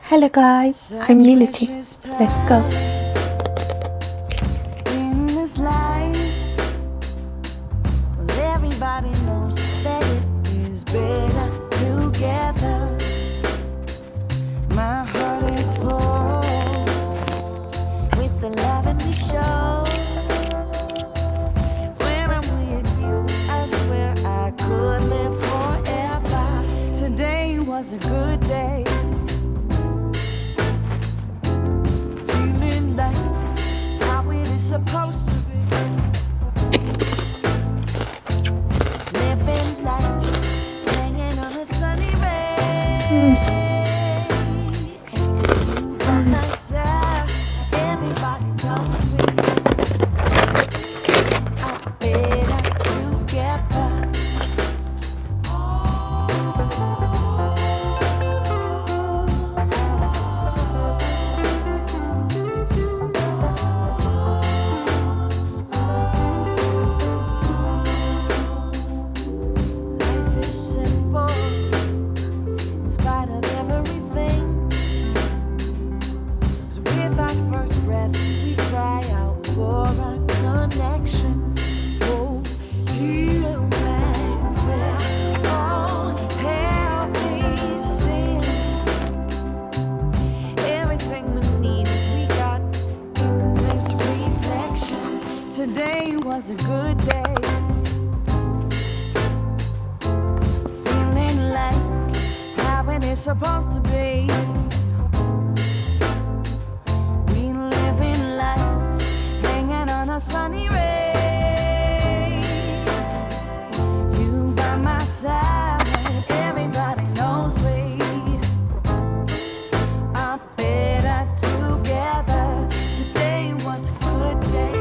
Hello guys, I'm Nilooty. Let's go. In this life, well, everybody knows that it is better together. My heart is full with the love and we show. When I'm with you, I swear I could live forever. Today was a good day. Supposed to be living life, hanging on a sunny ray. You by myself, everybody knows me. I'm better together. Today was a good day. Feeling like how it is supposed to be. We live in life, hanging on a sunny ray. You by my side, everybody knows we are better together. Today was a good day.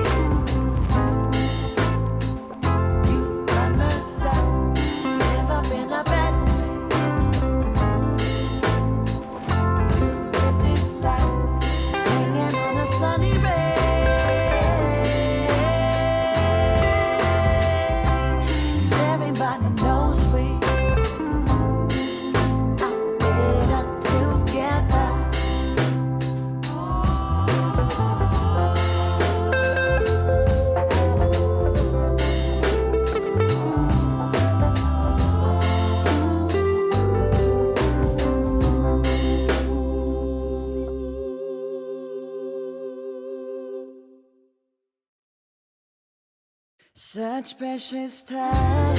Such precious time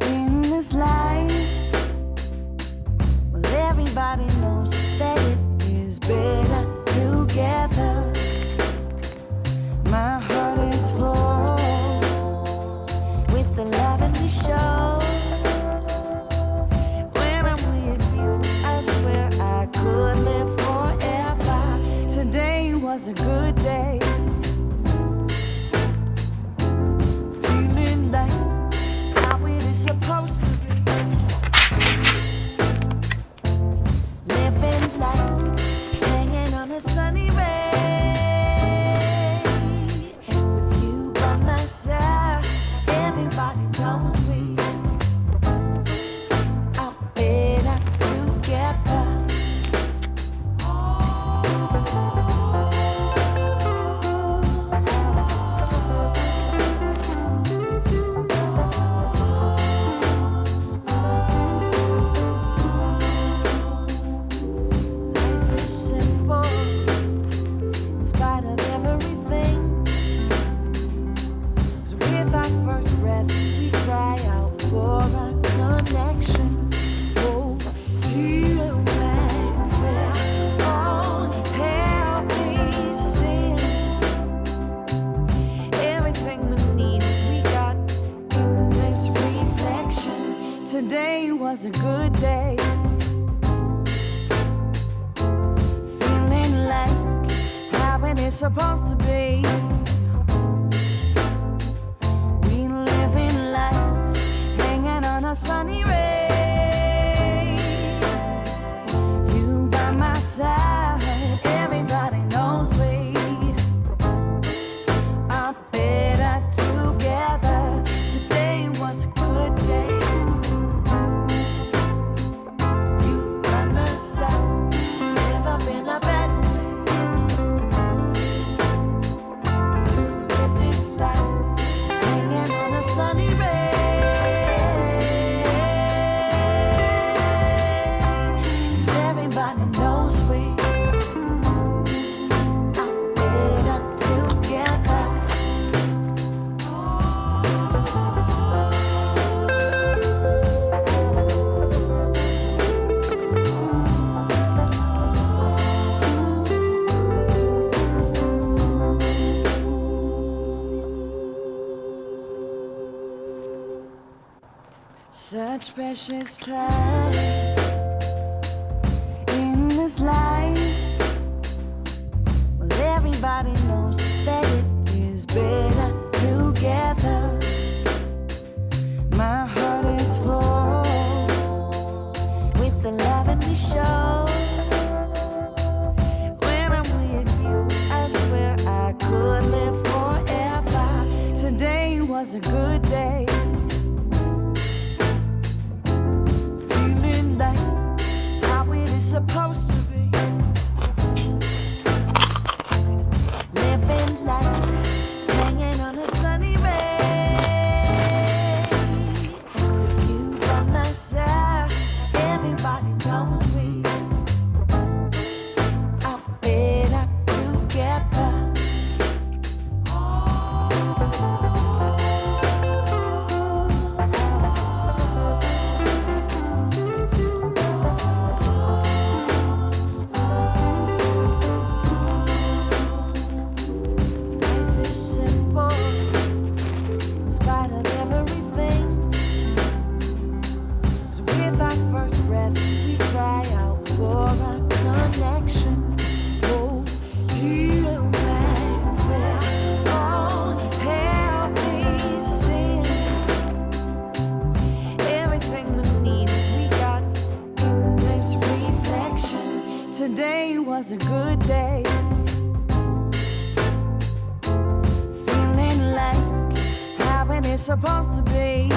in this life. Well, everybody knows that it is better together. My heart is full with the love and we show. When I'm with you, I swear I could live forever. Today was a good day. Supposed to be living life, hanging on a sunny ray. With you by my side, everybody knows we are better together. such precious time in this life. Well, everybody knows that it is better together. My heart is full with the love and we show. When I'm with you, I swear I could live forever. Today was a good day. Feeling like how it is supposed to be. Living life, hanging on a sunny ray. With you by my side, everybody knows we are better together. Life is simple in spite of everything. 'Cause with our first breath, we cry out for a connection. Oh, heal back where all hell is sin. Everything we need, we got in this reflection. Today was a good day. Feeling like how it is supposed to be.